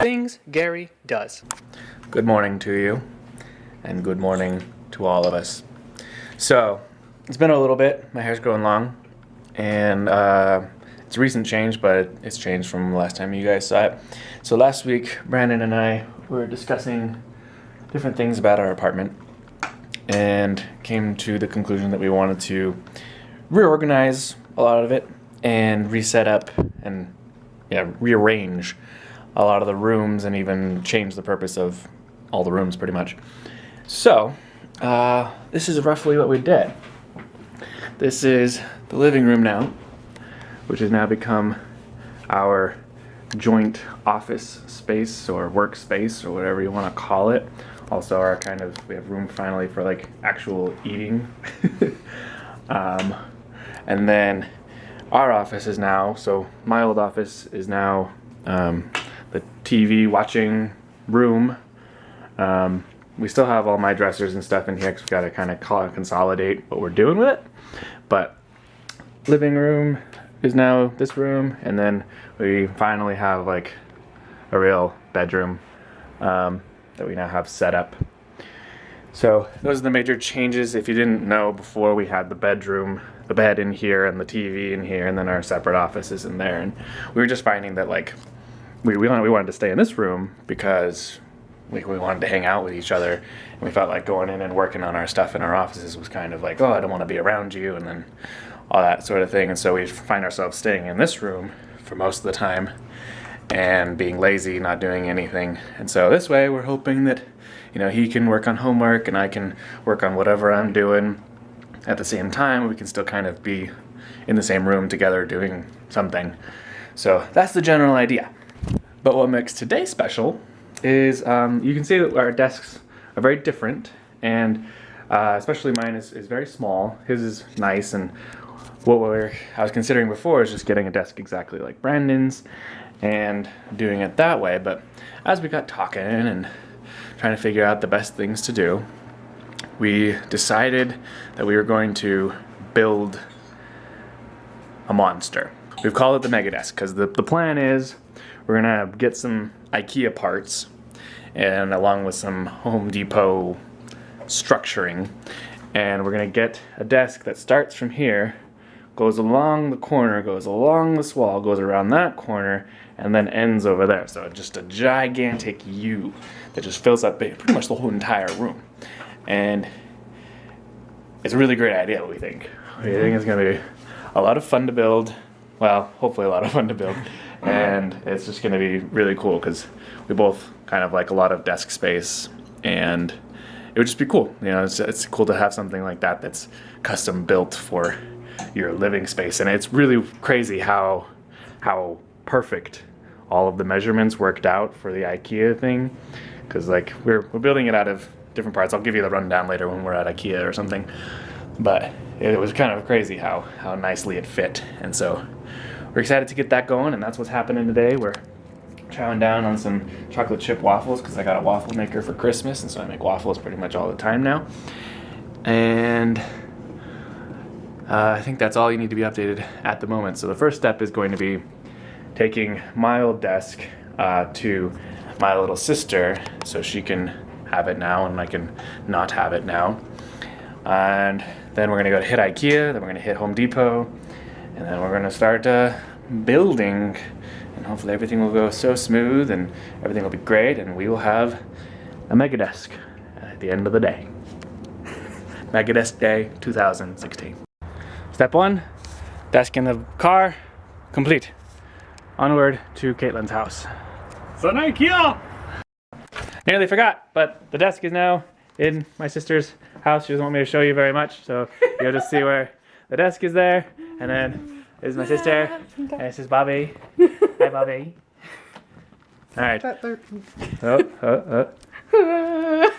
Things Gary does. Good morning to you, and good morning to all of us. So, it's been a little bit. My hair's growing long, and it's a recent change, but it's changed from the last time you guys saw it. So last week, Brandon and I were discussing different things about our apartment, and came to the conclusion that we wanted to reorganize a lot of it, and reset up, and rearrange a lot of the rooms, and even change the purpose of all the rooms pretty much. So, this is roughly what we did. This is the living room now, which has now become our joint office space or workspace or whatever you want to call it. Also our we have room finally for like actual eating. And then our office is now, so my old office is now the TV watching room. We still have all my dressers and stuff in here because we've got to kind of consolidate what we're doing with it. But living room is now this room, and then we finally have like a real bedroom that we now have set up. So those are the major changes. If you didn't know, before we had the bedroom, the bed in here, and the TV in here, and then our separate offices in there. And we were just finding that like we wanted to stay in this room because we wanted to hang out with each other, and we felt like going in and working on our stuff in our offices was kind of like, oh, I don't want to be around you, and then all that sort of thing. And so we find ourselves staying in this room for most of the time and being lazy, not doing anything. And so this way we're hoping that, he can work on homework and I can work on whatever I'm doing at the same time. We can still kind of be in the same room together doing something. So that's the general idea. But what makes today special is you can see that our desks are very different, and especially mine is very small. His is nice, and I was considering before is just getting a desk exactly like Brandon's and doing it that way. But as we got talking and trying to figure out the best things to do, we decided that we were going to build a monster. We've called it the Megadesk because the plan is we're gonna get some IKEA parts and along with some Home Depot structuring, and we're gonna get a desk that starts from here, goes along the corner, goes along this wall, goes around that corner, and then ends over there. So just a gigantic U that just fills up pretty much the whole entire room. And it's a really great idea, we think. We think it's gonna be a lot of fun to build. Well, hopefully a lot of fun to build. And it's just gonna be really cool because we both kind of like a lot of desk space, and it would just be cool. It's cool to have something like that that's custom built for your living space. And it's really crazy how perfect all of the measurements worked out for the IKEA thing, because like we're building it out of different parts. I'll give you the rundown later when we're at IKEA or something, but it was kind of crazy how nicely it fit. And so we're excited to get that going, and that's what's happening today. We're chowing down on some chocolate chip waffles because I got a waffle maker for Christmas, and so I make waffles pretty much all the time now. And I think that's all you need to be updated at the moment. So the first step is going to be taking my old desk to my little sister so she can have it now and I can not have it now. And then we're going to hit IKEA, then we're going to hit Home Depot, and then we're going to start building, and hopefully everything will go so smooth and everything will be great, and we will have a Megadesk at the end of the day. Megadesk Day 2016. Step 1, desk in the car, complete. Onward to Caitlin's house. So IKEA! Nearly forgot, but the desk is now in my sister's house. She doesn't want me to show you very much, so you'll just see where the desk is there. And then this is my sister, and this is Bobby. Hi, Bobby. All right.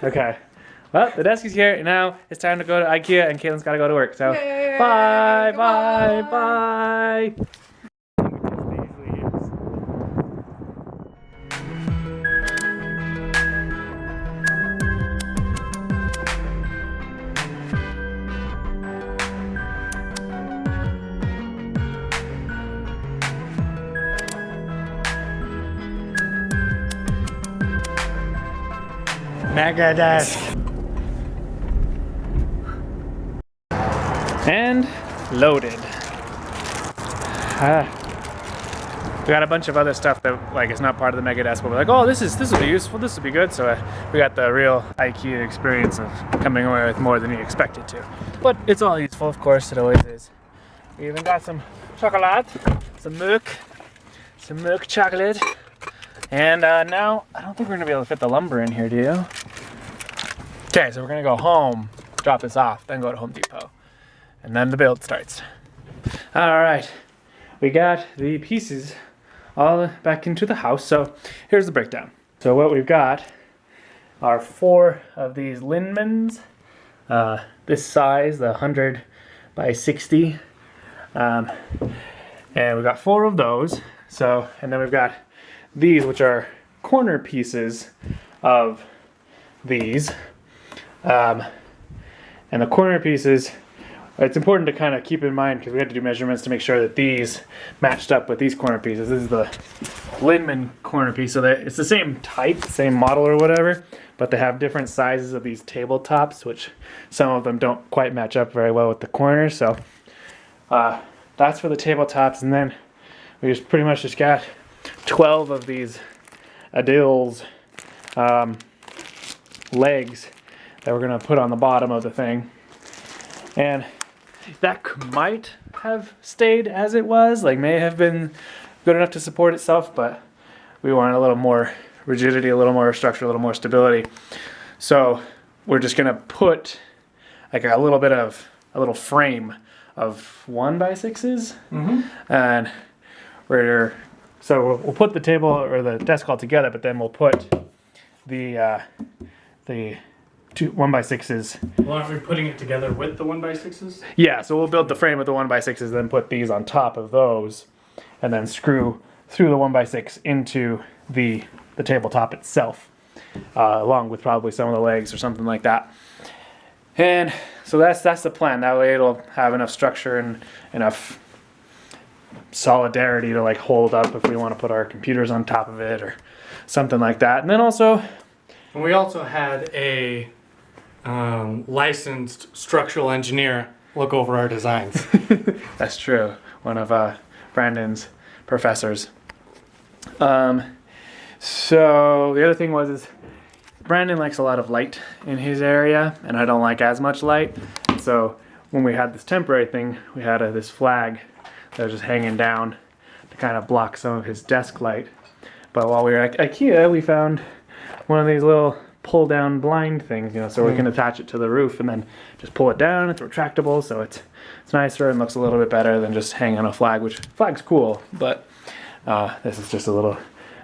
Okay. Well, the desk is here, and now it's time to go to IKEA, and Caitlin's got to go to work. So, bye. Megadesk. And loaded. We got a bunch of other stuff that like is not part of the Megadesk, but we're like, oh, this will be useful, this will be good. So we got the real IKEA experience of coming away with more than you expected to. But it's all useful, of course, it always is. We even got some chocolate, some milk chocolate. And now, I don't think we're gonna be able to fit the lumber in here, do you? Okay, so we're gonna go home, drop this off, then go to Home Depot. And then the build starts. All right, we got the pieces all back into the house. So here's the breakdown. So what we've got are 4 of these LINNMONs, this size, the 100 by 60. And we've got 4 of those. So, and then we've got these, which are corner pieces of these. And the corner pieces, it's important to kind of keep in mind because we had to do measurements to make sure that these matched up with these corner pieces. This is the LINNMON corner piece, so that it's the same type, same model or whatever, but they have different sizes of these tabletops, which some of them don't quite match up very well with the corners. So that's for the tabletops, and then we just pretty much just got 12 of these ADILS legs that we're gonna put on the bottom of the thing. And that might have stayed as it was, like may have been good enough to support itself, but we wanted a little more rigidity, a little more structure, a little more stability. So we're just gonna put like a little frame of 1 by 6s, and we'll put the table or the desk all together, but then we'll put the 1 by 6s. Well, aren't we putting it together with the 1 by 6s? Yeah, so we'll build the frame with the 1 by 6s, then put these on top of those, and then screw through the 1 by 6 into the tabletop itself, along with probably some of the legs or something like that. And so that's the plan. That way it'll have enough structure and enough solidarity to like hold up if we want to put our computers on top of it or something like that. And then also, and we also had a licensed structural engineer look over our designs. that's true. One of Brandon's professors. So the other thing is Brandon likes a lot of light in his area, and I don't like as much light. So when we had this temporary thing, we had this flag that was just hanging down to kind of block some of his desk light. But while we were at IKEA, we found one of these little pull-down blind things, so we can attach it to the roof and then just pull it down. It's retractable, so it's nicer and looks a little bit better than just hanging on a flag, which flag's cool, but this is just a little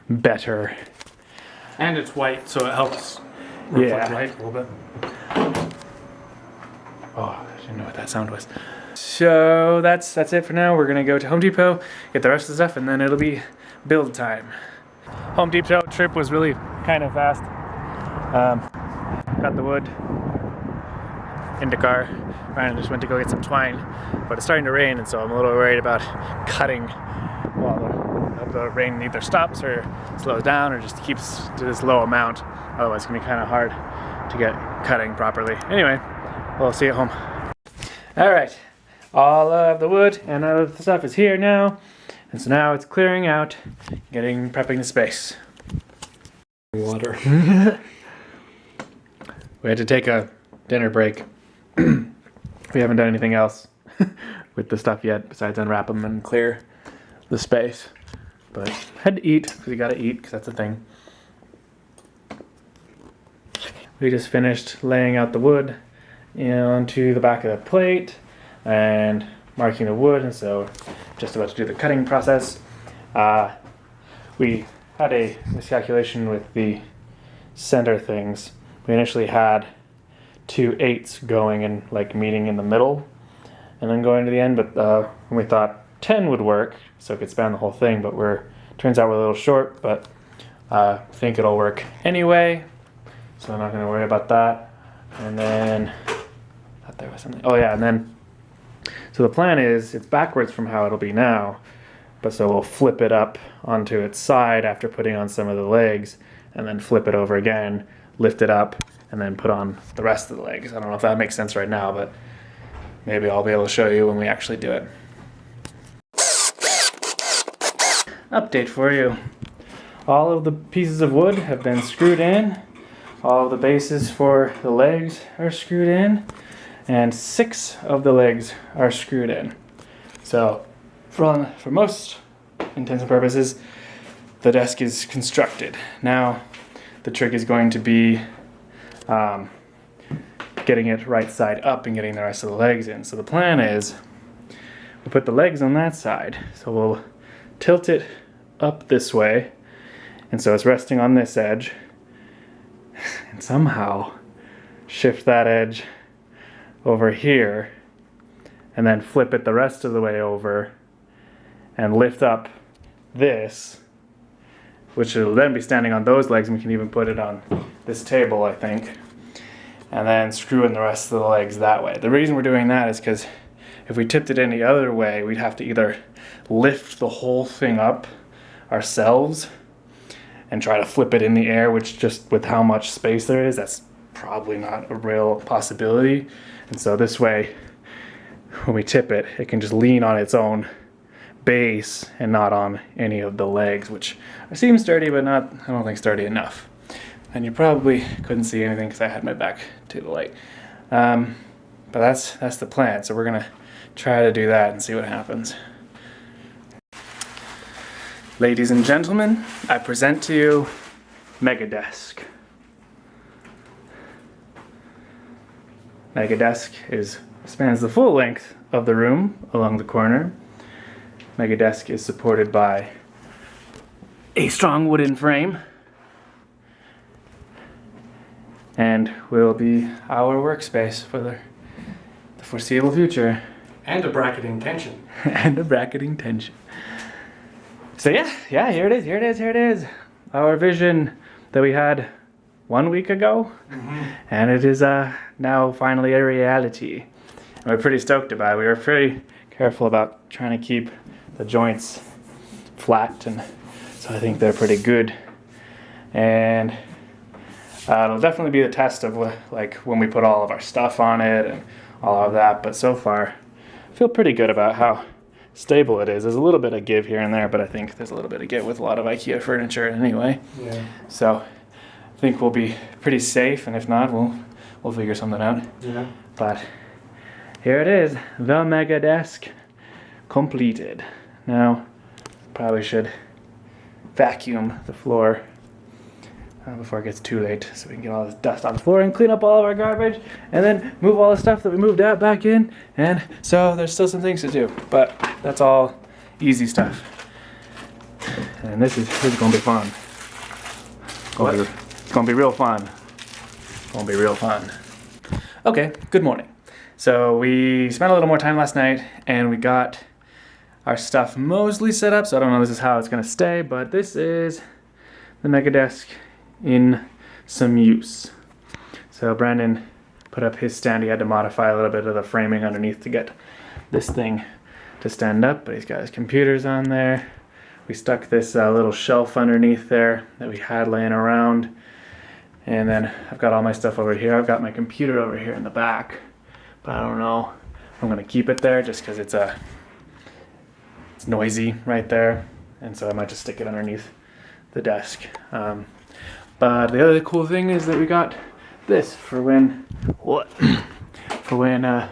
better. And it's white, so it helps reflect light a little bit. Oh, I didn't know what that sound was. So that's it for now. We're gonna go to Home Depot, get the rest of the stuff, and then it'll be build time. Home Depot trip was really kind of fast. Got the wood in the car. Ryan just went to go get some twine, but it's starting to rain, and so I'm a little worried about cutting while the rain either stops or slows down or just keeps to this low amount. Otherwise, it's gonna be kind of hard to get cutting properly. Anyway, we'll see you at home. All right, all of the wood and all of the stuff is here now, and so now it's clearing out, prepping the space. Water. We had to take a dinner break. We haven't done anything else with the stuff yet besides unwrap them and clear the space. But had to eat, because you gotta eat, because that's a thing. We just finished laying out the wood onto the back of the plate and marking the wood, and so just about to do the cutting process. We had a miscalculation with the center things. We initially had 2 8s going and like meeting in the middle and then going to the end, but we thought 10 would work so it could span the whole thing, but turns out we're a little short, but I think it'll work anyway, so I'm not going to worry about that. And then I thought there was something. Oh yeah, and then so the plan is it's backwards from how it'll be now, but so we'll flip it up onto its side after putting on some of the legs and then flip it over again, lift it up, and then put on the rest of the legs. I don't know if that makes sense right now, but maybe I'll be able to show you when we actually do it. Update for you. All of the pieces of wood have been screwed in. All of the bases for the legs are screwed in. And 6 of the legs are screwed in. So for most intents and purposes, the desk is constructed. Now the trick is going to be getting it right side up and getting the rest of the legs in. So the plan is we'll put the legs on that side. So we'll tilt it up this way. And so it's resting on this edge. And somehow shift that edge over here, and then flip it the rest of the way over and lift up this, which will then be standing on those legs, and we can even put it on this table, I think, and then screw in the rest of the legs that way. The reason we're doing that is because if we tipped it any other way, we'd have to either lift the whole thing up ourselves and try to flip it in the air, which just with how much space there is, that's probably not a real possibility. And so this way, when we tip it, it can just lean on its own base and not on any of the legs, which seem sturdy, but not, I don't think sturdy enough. And you probably couldn't see anything because I had my back to the light. But that's the plan. So we're gonna try to do that and see what happens. Ladies and gentlemen, I present to you Megadesk. Megadesk spans the full length of the room along the corner. Megadesk is supported by a strong wooden frame and will be our workspace for the foreseeable future. And a bracketing tension. And a bracketing tension. So yeah, here it is. Our vision that we had 1 week ago, and it is now finally a reality. And we're pretty stoked about it. We were pretty careful about trying to keep the joints flat, and so I think they're pretty good. And it'll definitely be the test of like when we put all of our stuff on it and all of that. But so far, I feel pretty good about how stable it is. There's a little bit of give here and there, but I think there's a little bit of give with a lot of IKEA furniture anyway. Yeah. So I think we'll be pretty safe, and if not, we'll figure something out. Yeah. But here it is, the Megadesk completed. Now, probably should vacuum the floor before it gets too late, so we can get all this dust on the floor and clean up all of our garbage, and then move all the stuff that we moved out back in. And so there's still some things to do, but that's all easy stuff. And this is gonna be fun. It's gonna be real fun. It's gonna be real fun. Okay, good morning. So we spent a little more time last night, and we got our stuff mostly set up. So I don't know this is how it's gonna stay, but this is the Megadesk in some use. So Brandon put up his stand. He had to modify a little bit of the framing underneath to get this thing to stand up, but he's got his computers on there. We stuck this little shelf underneath there that we had laying around, and then I've got all my stuff over here. I've got my computer over here in the back, but I don't know if I'm gonna keep it there just because it's noisy right there, and so I might just stick it underneath the desk. But the other cool thing is that we got this for when Brandon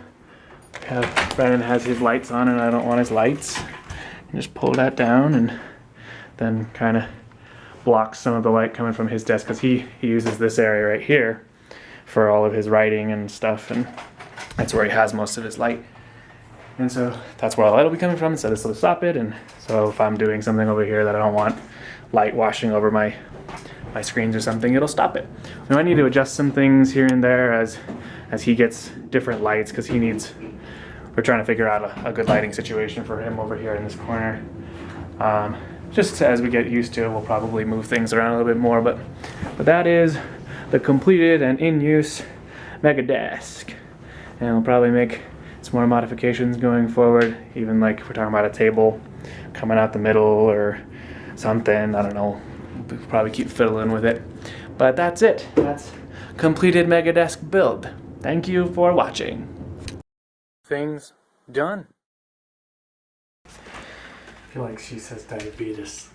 has his lights on and I don't want his lights. You just pull that down and then kind of blocks some of the light coming from his desk, because he uses this area right here for all of his writing and stuff, and that's where he has most of his light. And so that's where all the light will be coming from, so this will stop it. And so if I'm doing something over here that I don't want light washing over my screens or something, it'll stop it. We might need to adjust some things here and there as he gets different lights, because we're trying to figure out a good lighting situation for him over here in this corner. Just as we get used to it, we'll probably move things around a little bit more, but that is the completed and in use Megadesk. And we'll probably make some more modifications going forward, even like if we're talking about a table coming out the middle or something, I don't know. We'll probably keep fiddling with it. But that's it. That's completed Megadesk build. Thank you for watching. Things done. I feel like she says diabetes.